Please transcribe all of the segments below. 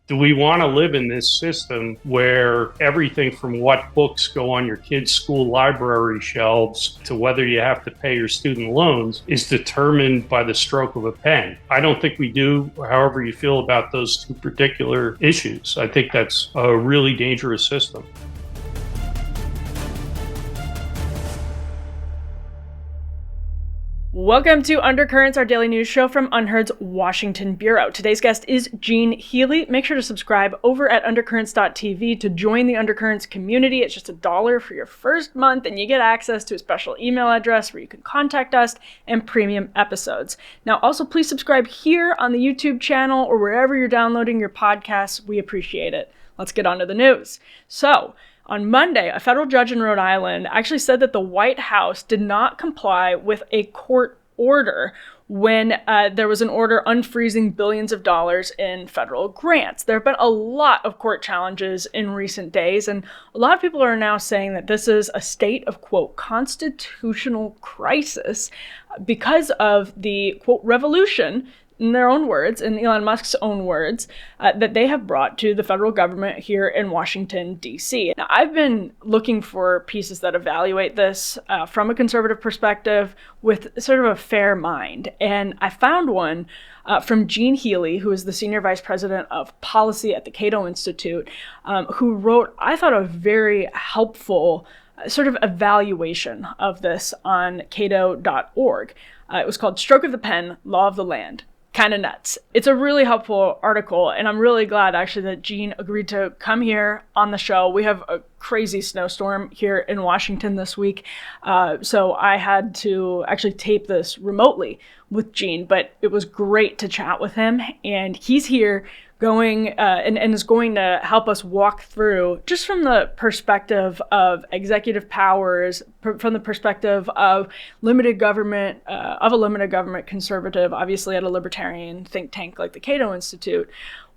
Do we want to live in this system where everything from what books go on your kids' school library shelves to whether you have to pay your student loans is determined by the stroke of a pen? I don't think we do, however you feel about those two particular issues. I think that's a really dangerous system. Welcome to Undercurrents, our daily news show from Unheard's Washington Bureau. Today's guest is Healy. Make sure to subscribe over at undercurrents.tv to join the Undercurrents community. It's just $1 for your first month, and you get access to a special email address where you can contact us and premium episodes. Now, also, please subscribe here on the YouTube channel or wherever you're downloading your podcasts. We appreciate it. Let's get on to the news. So, on Monday, a federal judge in Rhode Island actually said that the White House did not comply with a court order when there was an order unfreezing billions of dollars in federal grants. There have been a lot of court challenges in recent days, and a lot of people are now saying that this is a state of, quote, constitutional crisis because of the, quote, revolution, in their own words, in Elon Musk's own words, that they have brought to the federal government here in Washington, D.C. Now, I've been looking for pieces that evaluate this from a conservative perspective with sort of a fair mind. And I found one from Healy, who is the Senior Vice President of Policy at the Cato Institute, who wrote, I thought, a very helpful sort of evaluation of this on cato.org. It was called Stroke of the Pen, Law of the Land. Kind of nuts. It's a really helpful article, and I'm really glad actually that Gene agreed to come here on the show. We have a crazy snowstorm here in Washington this week, so I had to actually tape this remotely with Gene, but it was great to chat with him, and he's here going and is going to help us walk through, just from the perspective of executive powers, from the perspective of limited government, of a limited government conservative, obviously at a libertarian think tank like the Cato Institute,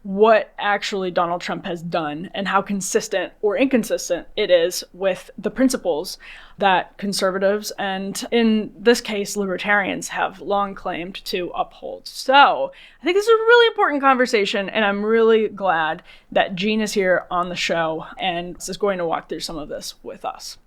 what actually Donald Trump has done and how consistent or inconsistent it is with the principles that conservatives and, in this case, libertarians have long claimed to uphold. So I think this is a really important conversation, and I'm really glad that Gene is here on the show and is going to walk through some of this with us.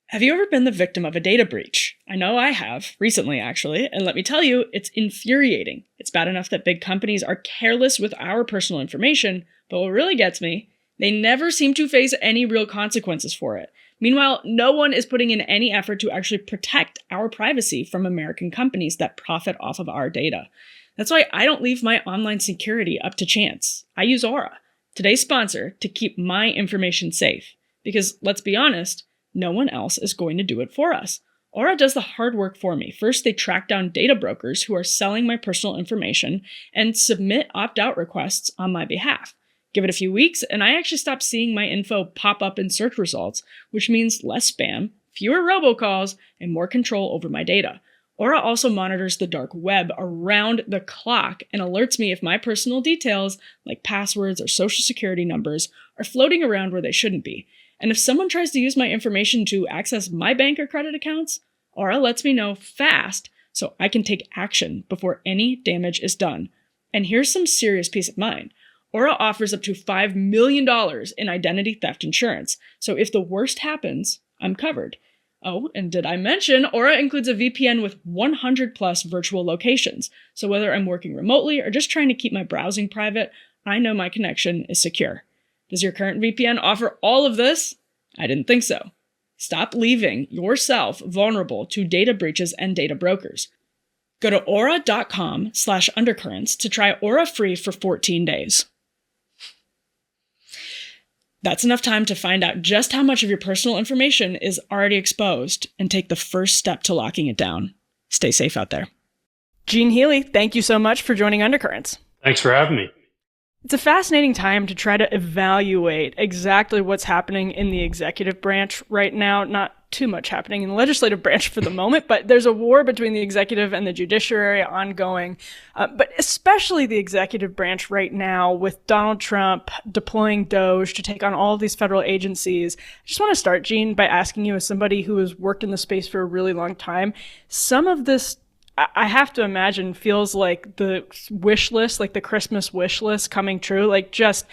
Have you ever been the victim of a data breach? I know I have, recently actually, and let me tell you, it's infuriating. It's bad enough that big companies are careless with our personal information, but what really gets me, they never seem to face any real consequences for it. Meanwhile, no one is putting in any effort to actually protect our privacy from American companies that profit off of our data. That's why I don't leave my online security up to chance. I use Aura, today's sponsor, to keep my information safe. Because, let's be honest, no one else is going to do it for us. Aura does the hard work for me. First, they track down data brokers who are selling my personal information and submit opt-out requests on my behalf. Give it a few weeks, and I actually stop seeing my info pop up in search results, which means less spam, fewer robocalls, and more control over my data. Aura also monitors the dark web around the clock and alerts me if my personal details, like passwords or social security numbers, are floating around where they shouldn't be. And if someone tries to use my information to access my bank or credit accounts, Aura lets me know fast so I can take action before any damage is done. And here's some serious peace of mind. Aura offers up to $5 million in identity theft insurance, so if the worst happens, I'm covered. Oh, and did I mention Aura includes a VPN with 100 plus virtual locations, so whether I'm working remotely or just trying to keep my browsing private, I know my connection is secure. Does your current VPN offer all of this? I didn't think so. Stop leaving yourself vulnerable to data breaches and data brokers. Go to aura.com/undercurrents to try Aura free for 14 days. That's enough time to find out just how much of your personal information is already exposed and take the first step to locking it down. Stay safe out there. Healy, thank you so much for joining Undercurrents. Thanks for having me. It's a fascinating time to try to evaluate exactly what's happening in the executive branch right now. Not too much happening in the legislative branch for the moment, but there's a war between the executive and the judiciary ongoing, but especially the executive branch right now with Donald Trump deploying DOGE to take on all of these federal agencies. I just want to start, Gene, by asking you, as somebody who has worked in the space for a really long time, some of this I have to imagine feels like the wish list, like the Christmas wish list coming true, like just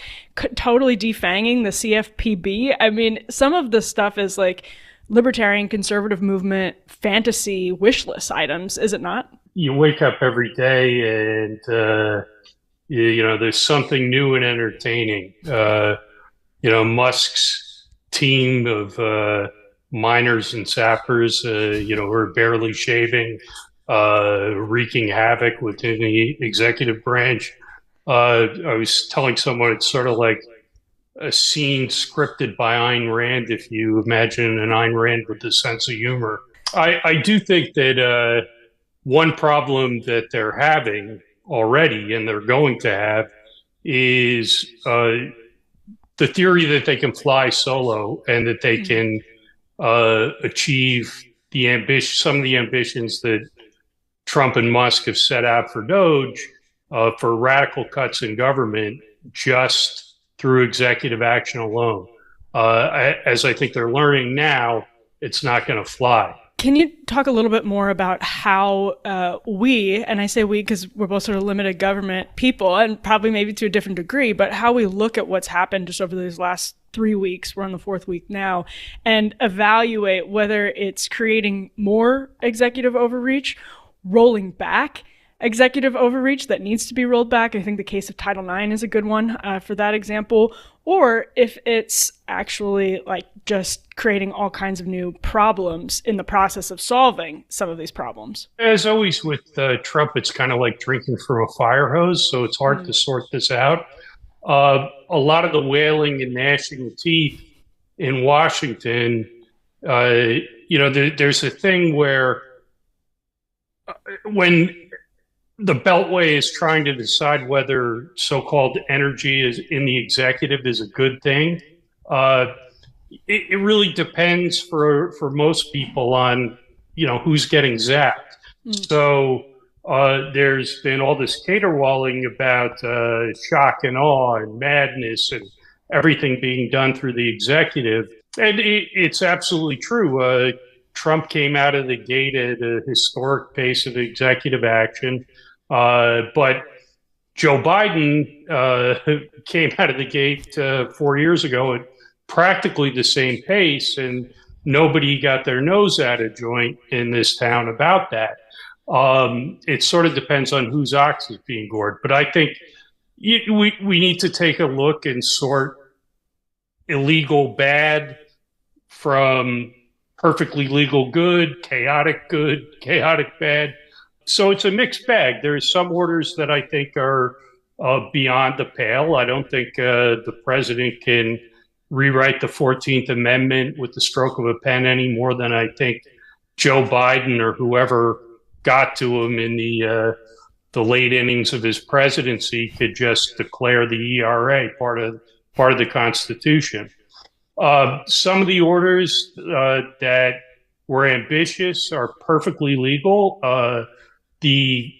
totally defanging the CFPB. I mean, some of the stuff is like libertarian conservative movement fantasy wish list items, is it not? You wake up every day and, there's something new and entertaining. Musk's team of miners and sappers, who are barely shaving, wreaking havoc within the executive branch. I was telling someone it's sort of like a scene scripted by Ayn Rand, if you imagine an Ayn Rand with a sense of humor. I do think that one problem that they're having already and they're going to have is the theory that they can fly solo and that they can achieve some of the ambitions that Trump and Musk have set out for DOGE, for radical cuts in government, just through executive action alone. As I think they're learning now, it's not going to fly. Can you talk a little bit more about how we, and I say we because we're both sort of limited government people, and probably maybe to a different degree, but how we look at what's happened just over these last 3 weeks, we're on the 4th week now, and evaluate whether it's creating more executive overreach, rolling back executive overreach that needs to be rolled back. I think the case of Title IX is a good one for that example, or if it's actually like just creating all kinds of new problems in the process of solving some of these problems. As always with Trump, it's kind of like drinking from a fire hose, so it's hard to sort this out. A lot of the wailing and gnashing of teeth in Washington, there's a thing where when the Beltway is trying to decide whether so-called energy is in the executive is a good thing. It really depends for most people on, who's getting zapped. So there's been all this caterwauling about shock and awe and madness and everything being done through the executive. And it's absolutely true. Trump came out of the gate at a historic pace of executive action. But Joe Biden came out of the gate 4 years ago at practically the same pace, and nobody got their nose out of joint in this town about that. It sort of depends on whose ox is being gored. But I think we need to take a look and sort illegal bad from perfectly legal good, chaotic bad. So it's a mixed bag. There's some orders that I think are beyond the pale. I don't think the president can rewrite the 14th Amendment with the stroke of a pen any more than I think Joe Biden or whoever got to him in the late innings of his presidency could just declare the ERA part of the Constitution. Some of the orders that were ambitious are perfectly legal. The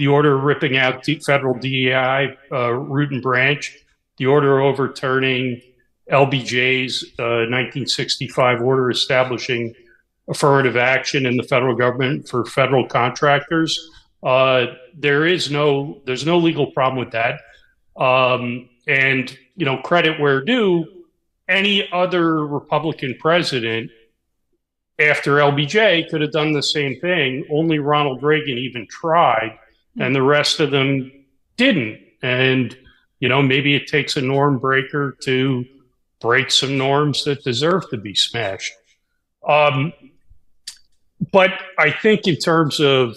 order ripping out federal DEI root and branch, the order overturning LBJ's 1965 order establishing affirmative action in the federal government for federal contractors. There's no legal problem with that. And credit where due, any other Republican president after LBJ could have done the same thing. Only Ronald Reagan even tried, and the rest of them didn't. And, maybe it takes a norm breaker to break some norms that deserve to be smashed. But I think in terms of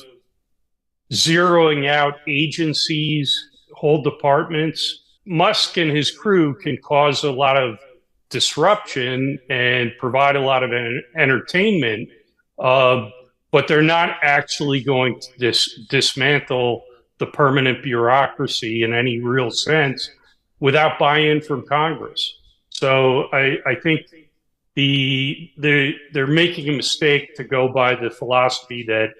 zeroing out agencies, whole departments, Musk and his crew can cause a lot of disruption and provide a lot of entertainment, but they're not actually going to dismantle the permanent bureaucracy in any real sense without buy-in from Congress. So I think they're making a mistake to go by the philosophy that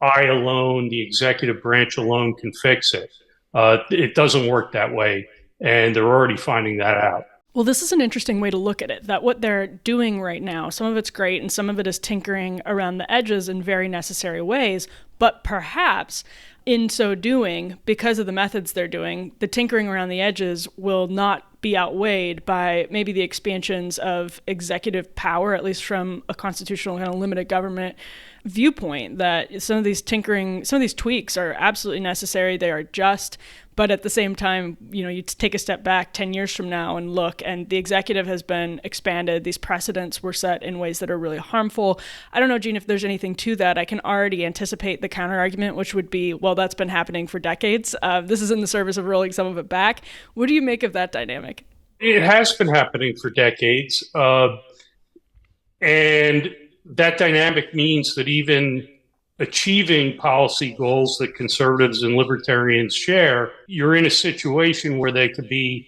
I alone, the executive branch alone, can fix it. It doesn't work that way, and they're already finding that out. Well, this is an interesting way to look at it, that what they're doing right now, some of it's great and some of it is tinkering around the edges in very necessary ways, but perhaps in so doing, because of the methods they're doing, the tinkering around the edges will not be outweighed by maybe the expansions of executive power, at least from a constitutional kind of limited government viewpoint, that some of these tweaks are absolutely necessary. They are just, but at the same time, you take a step back 10 years from now and look, and the executive has been expanded. These precedents were set in ways that are really harmful. I don't know, Gene, if there's anything to that. I can already anticipate the counter argument, which would be, well, that's been happening for decades. This is in the service of rolling some of it back. What do you make of that dynamic? It has been happening for decades. And that dynamic means that even achieving policy goals that conservatives and libertarians share, you're in a situation where they could be,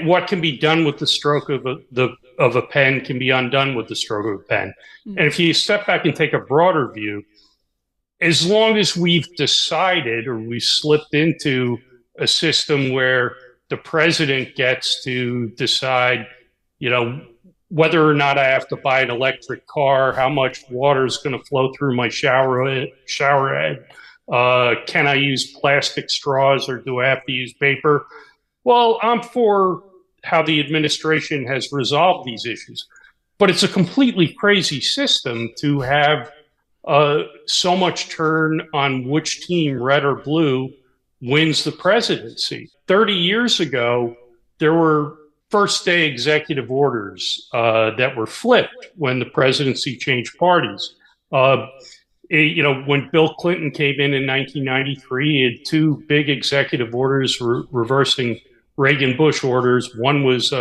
what can be done with the stroke of a pen can be undone with the stroke of a pen. Mm-hmm. And if you step back and take a broader view, as long as we've decided or we slipped into a system where the president gets to decide, whether or not I have to buy an electric car, how much water is going to flow through my shower head, can I use plastic straws or do I have to use paper? Well, I'm for how the administration has resolved these issues. But it's a completely crazy system to have so much turn on which team, red or blue, wins the presidency. 30 years ago, there were first day executive orders that were flipped when the presidency changed parties. When Bill Clinton came in 1993, he had two big executive orders reversing Reagan-Bush orders. One was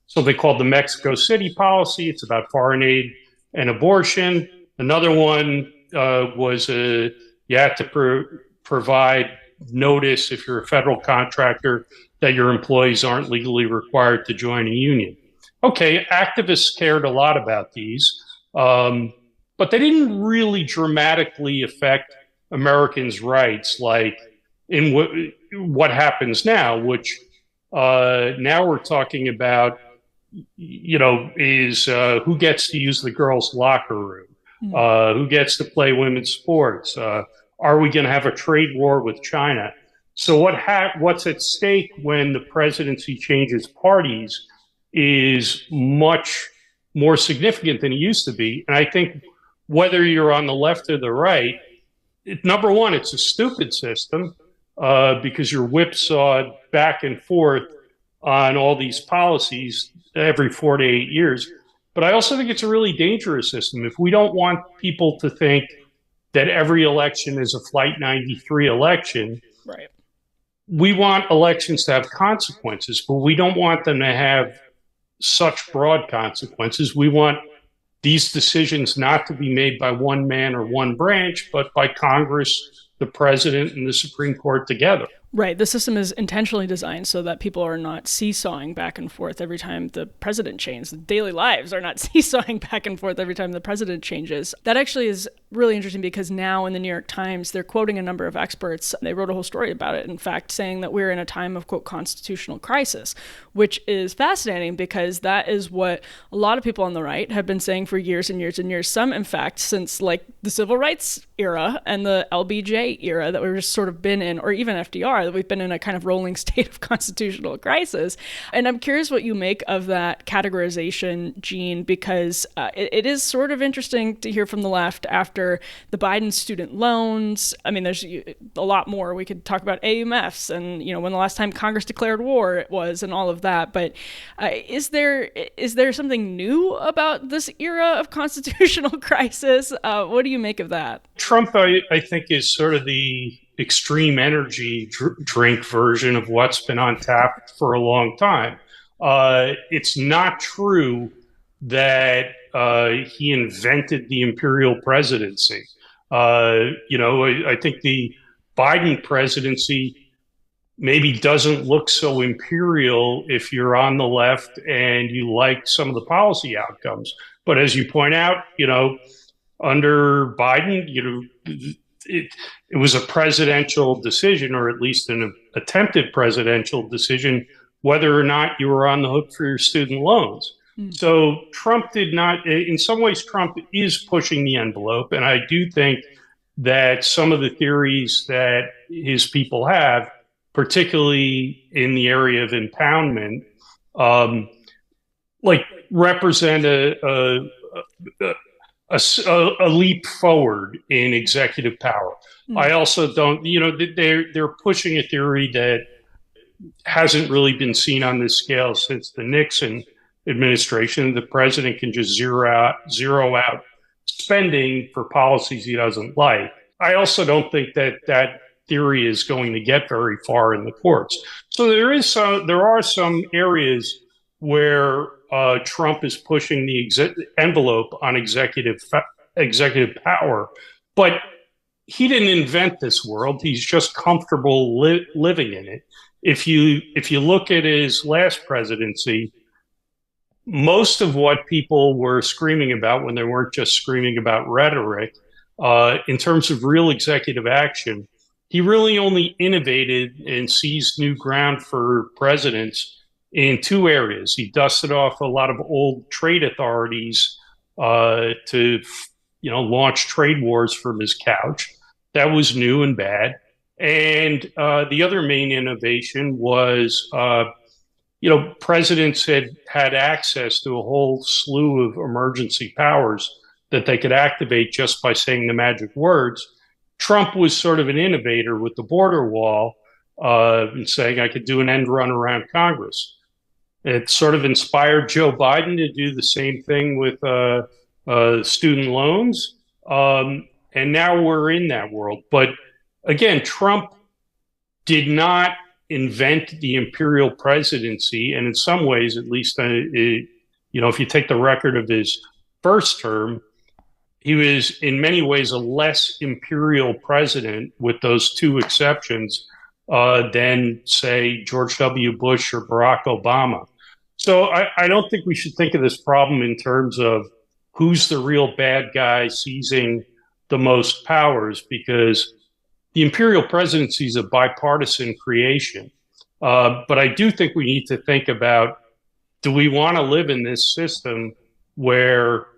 something called the Mexico City policy. It's about foreign aid and abortion. Another one was you had to provide notice if you're a federal contractor that your employees aren't legally required to join a union. Okay, activists cared a lot about these, but they didn't really dramatically affect Americans' rights like in what happens now, which now we're talking about, is who gets to use the girls' locker room, who gets to play women's sports, are we going to have a trade war with China? So what's at stake when the presidency changes parties is much more significant than it used to be. And I think whether you're on the left or the right, number one, it's a stupid system because you're whipsawed back and forth on all these policies every 4 to 8 years. But I also think it's a really dangerous system. If we don't want people to think that every election is a Flight 93 election, right? We want elections to have consequences, but we don't want them to have such broad consequences. We want these decisions not to be made by one man or one branch, but by Congress, the president, and the Supreme Court together. Right. The system is intentionally designed so that people are not seesawing back and forth every time the president changes. Daily lives are not seesawing back and forth every time the president changes. That actually is really interesting because now in the New York Times, they're quoting a number of experts. They wrote a whole story about it, in fact, saying that we're in a time of, quote, constitutional crisis, which is fascinating because that is what a lot of people on the right have been saying for years and years and years. Some, in fact, since like the civil rights era and the LBJ era that we've just sort of been in, or even FDR, that we've been in a kind of rolling state of constitutional crisis. And I'm curious what you make of that categorization, Gene, because it is sort of interesting to hear from the left after the Biden student loans. I mean, there's a lot more. We could talk about AMFs and, when the last time Congress declared war it was and all of that. But is there something new about this era of constitutional crisis? What do you make of that? Trump, I think, is sort of the extreme energy drink version of what's been on tap for a long time. It's not true that he invented the imperial presidency. I think the Biden presidency maybe doesn't look so imperial if you're on the left and you like some of the policy outcomes. But as you point out, under Biden, it was a presidential decision, or at least an attempted presidential decision, whether or not you were on the hook for your student loans. Mm. So Trump did not, in some ways, Trump is pushing the envelope. And I do think that some of the theories that his people have, particularly in the area of impoundment, um, like represent a leap forward in executive power. I also don't, they're pushing a theory that hasn't really been seen on this scale since the Nixon administration. The president can just zero out spending for policies he doesn't like. I also don't think that that theory is going to get very far in the courts. So there are some areas where Trump is pushing the envelope on executive power, but he didn't invent this world. He's just comfortable living in it. If you look at his last presidency, most of what people were screaming about when they weren't just screaming about rhetoric, in terms of real executive action, he really only innovated and seized new ground for presidents in two areas. He dusted off a lot of old trade authorities to launch trade wars from his couch. That was new and bad. And the other main innovation was, presidents had access to a whole slew of emergency powers that they could activate just by saying the magic words. Trump was sort of an innovator with the border wall and saying, I could do an end run around Congress. It sort of inspired Joe Biden to do the same thing with student loans. And now we're in that world. But again, Trump did not invent the imperial presidency. And in some ways, at least, if you take the record of his first term, he was in many ways a less imperial president, with those two exceptions, than, say, George W. Bush or Barack Obama. So I don't think we should think of this problem in terms of who's the real bad guy seizing the most powers, because the imperial presidency is a bipartisan creation. But I do think we need to think about, do we want to live in this system where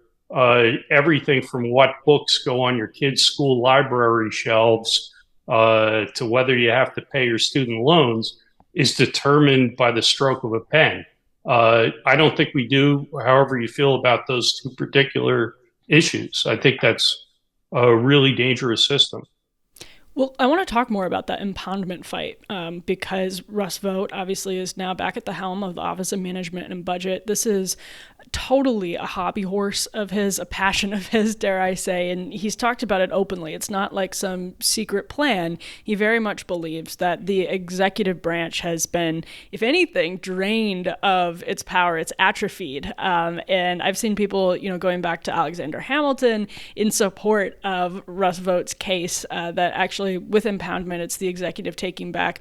everything from what books go on your kids' school library shelves to whether you have to pay your student loans is determined by the stroke of a pen? I don't think we do, however you feel about those two particular issues. I think that's a really dangerous system. Well, I want to talk more about that impoundment fight because Russ Vought obviously is now back at the helm of the Office of Management and Budget. This is totally a hobby horse of his, a passion of his, dare I say, and he's talked about it openly. It's not like some secret plan. He very much believes that the executive branch has been, if anything, drained of its power. It's atrophied. And I've seen people, going back to Alexander Hamilton in support of Russ Vought's case that actually with impoundment, it's the executive taking back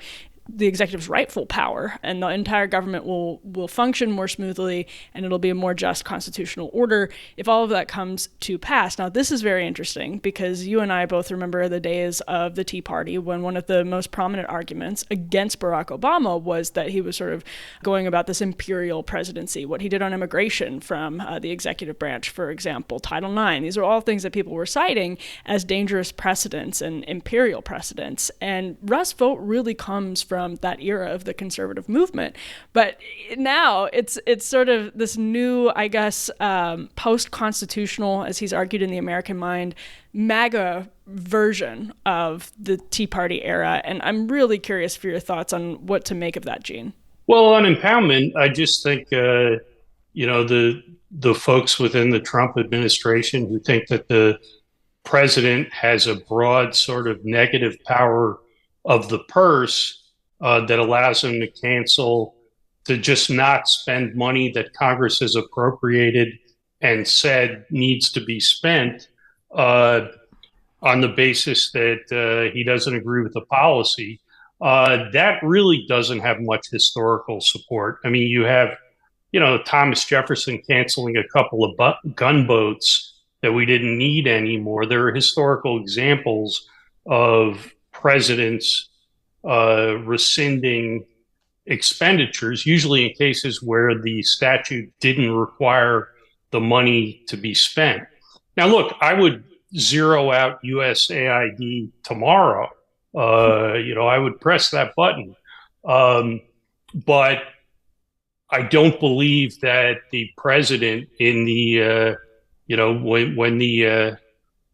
the executive's rightful power, and the entire government will function more smoothly, and it'll be a more just constitutional order if all of that comes to pass. Now, this is very interesting because you and I both remember the days of the Tea Party when one of the most prominent arguments against Barack Obama was that he was sort of going about this imperial presidency, what he did on immigration from the executive branch, for example, Title IX. These are all things that people were citing as dangerous precedents and imperial precedents. And Russ Vought really comes from that era of the conservative movement. But now it's sort of this new, I guess, post-constitutional, as he's argued in The American Mind, MAGA version of the Tea Party era. And I'm really curious for your thoughts on what to make of that, Gene. Well, on impoundment, I just think, the folks within the Trump administration who think that the president has a broad sort of negative power of the purse that allows him to just not spend money that Congress has appropriated and said needs to be spent on the basis that he doesn't agree with the policy. That really doesn't have much historical support. I mean, you have, Thomas Jefferson canceling a couple of gunboats that we didn't need anymore. There are historical examples of presidents rescinding expenditures, usually in cases where the statute didn't require the money to be spent. Now, look, I would zero out USAID tomorrow. I would press that button. But I don't believe that the president in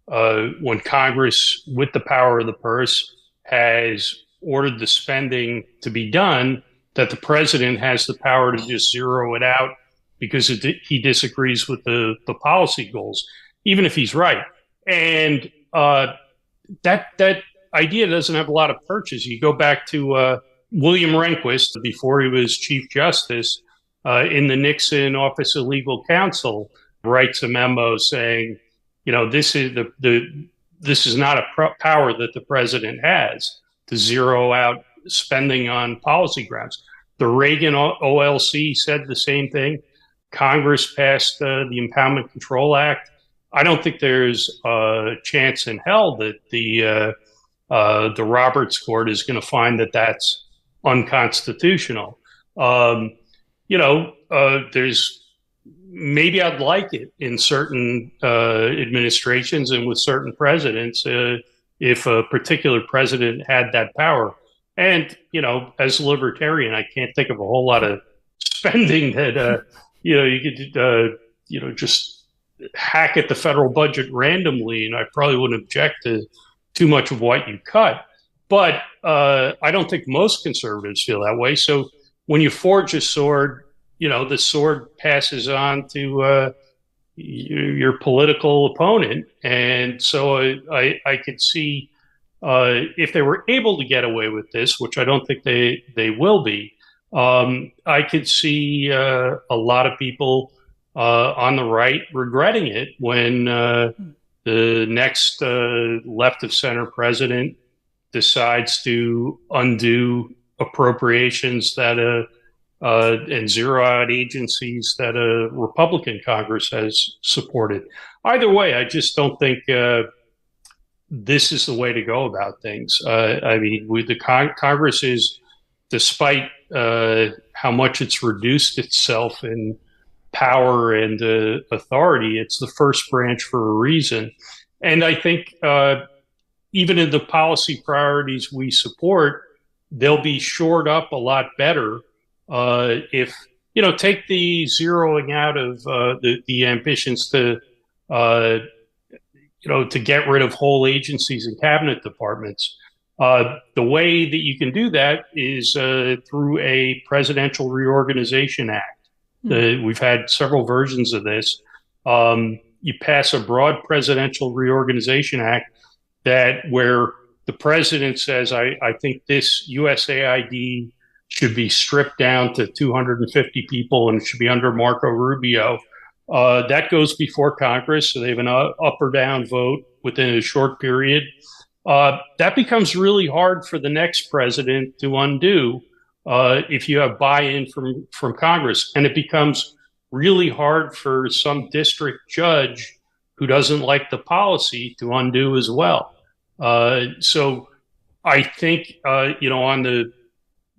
when Congress, with the power of the purse, has ordered the spending to be done, that the president has the power to just zero it out because he disagrees with the policy goals, even if he's right. And that idea doesn't have a lot of purchase. You go back to William Rehnquist, before he was Chief Justice, in the Nixon Office of Legal Counsel, writes a memo saying, this is not a power that the president has to zero out spending on policy grounds. The Reagan OLC said the same thing. Congress passed the Impoundment Control Act. I don't think there's a chance in hell that the Roberts Court is going to find that that's unconstitutional. There's maybe I'd like it in certain administrations and with certain presidents if a particular president had that power. And, as a libertarian, I can't think of a whole lot of spending that, you could, just hack at the federal budget randomly. And I probably wouldn't object to too much of what you cut. But I don't think most conservatives feel that way. So when you forge a sword, the sword passes on to your political opponent. And so I could see if they were able to get away with this, which I don't think they will be, I could see a lot of people on the right regretting it when the next left of center president decides to undo appropriations that and zero out agencies that a Republican Congress has supported. Either way, I just don't think this is the way to go about things. With the Congress is, despite how much it's reduced itself in power and authority, it's the first branch for a reason. And I think even in the policy priorities we support, they'll be shored up a lot better if, take the zeroing out of the ambitions to get rid of whole agencies and cabinet departments. The way that you can do that is through a Presidential Reorganization Act. We've had several versions of this. You pass a broad Presidential Reorganization Act where the president says, I think this USAID should be stripped down to 250 people and it should be under Marco Rubio. That goes before Congress, so they have an up or down vote within a short period. That becomes really hard for the next president to undo if you have buy-in from Congress. And it becomes really hard for some district judge who doesn't like the policy to undo as well. So I think, on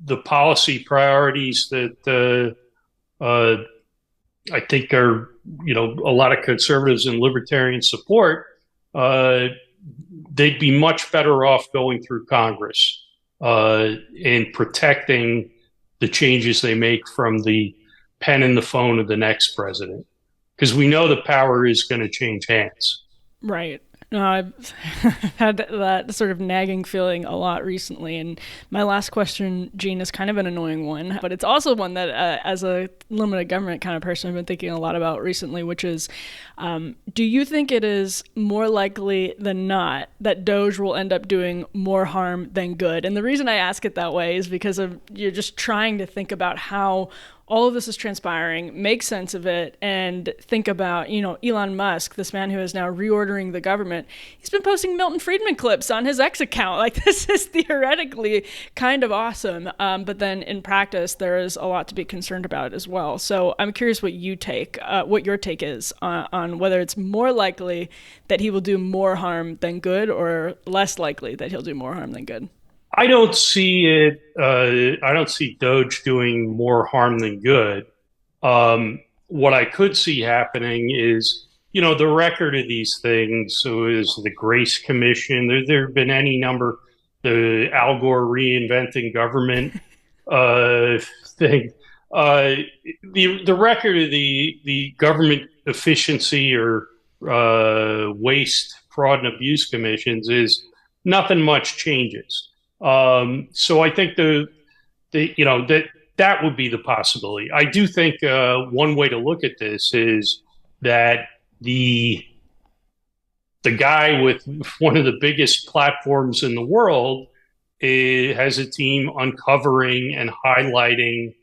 the policy priorities that I think are, a lot of conservatives and libertarians support, they'd be much better off going through Congress and protecting the changes they make from the pen and the phone of the next president. Because we know the power is going to change hands. Right. No, I've had that sort of nagging feeling a lot recently. And my last question, Gene, is kind of an annoying one, but it's also one that as a limited government kind of person, I've been thinking a lot about recently, which is, do you think it is more likely than not that DOGE will end up doing more harm than good? And the reason I ask it that way is because you're just trying to think about how all of this is transpiring, make sense of it, and think about, Elon Musk, this man who is now reordering the government. He's been posting Milton Friedman clips on his X account. Like, this is theoretically kind of awesome. But then in practice, there is a lot to be concerned about as well. So I'm curious what your take is on whether it's more likely that he will do more harm than good or less likely that he'll do more harm than good. I don't see it. I don't see DOGE doing more harm than good. What I could see happening is, the record of these things. So is the Grace Commission. There have been any number. The Al Gore reinventing government thing. Uh, the record of the government efficiency or waste, fraud, and abuse commissions is nothing much changes. So I think that would be the possibility. I do think one way to look at this is that the guy with one of the biggest platforms in the world has a team uncovering and highlighting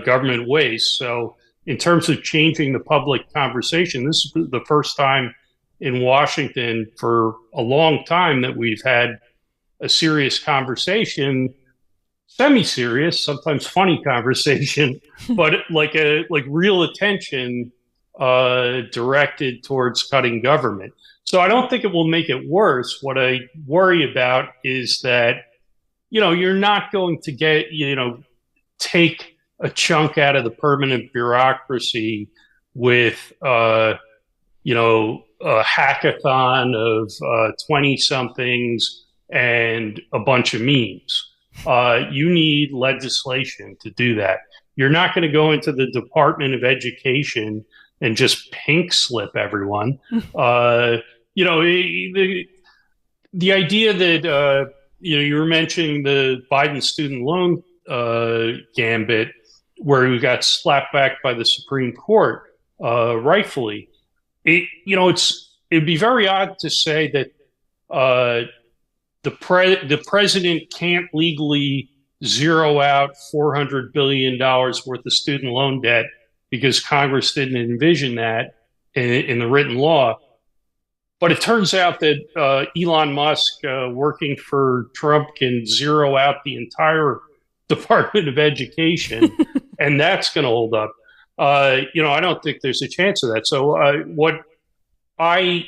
government waste. So in terms of changing the public conversation, this is the first time in Washington for a long time that we've had a serious conversation, semi-serious, sometimes funny conversation, but like real attention directed towards cutting government. So I don't think it will make it worse. What I worry about is that, you're not going to get, take a chunk out of the permanent bureaucracy with, a hackathon of 20 somethings and a bunch of memes. You need legislation to do that. You're not going to go into the Department of Education and just pink slip everyone. The idea that, you were mentioning the Biden student loan gambit, where we got slapped back by the Supreme Court, rightfully. It'd be very odd to say that the president can't legally zero out $400 billion worth of student loan debt because Congress didn't envision that in the written law. But it turns out that Elon Musk, working for Trump, can zero out the entire Department of Education, and that's going to hold up. I don't think there's a chance of that. So what I'd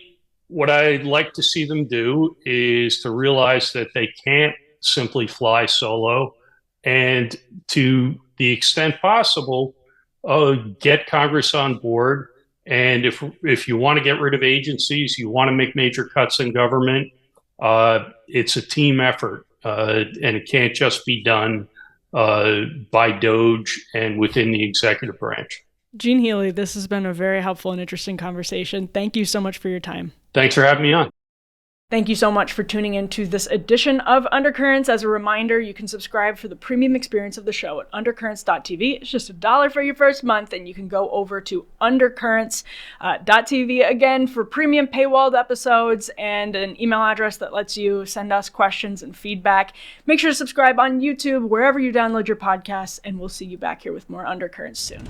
like to see them do is to realize that they can't simply fly solo, and to the extent possible, get Congress on board. And if you want to get rid of agencies, you want to make major cuts in government, it's a team effort, and it can't just be done by DOGE and within the executive branch. Gene Healy, this has been a very helpful and interesting conversation. Thank you so much for your time. Thanks for having me on. Thank you so much for tuning in to this edition of Undercurrents. As a reminder, you can subscribe for the premium experience of the show at undercurrents.tv. It's just $1 for your first month, and you can go over to undercurrents.tv again for premium paywalled episodes and an email address that lets you send us questions and feedback. Make sure to subscribe on YouTube, wherever you download your podcasts, and we'll see you back here with more Undercurrents soon.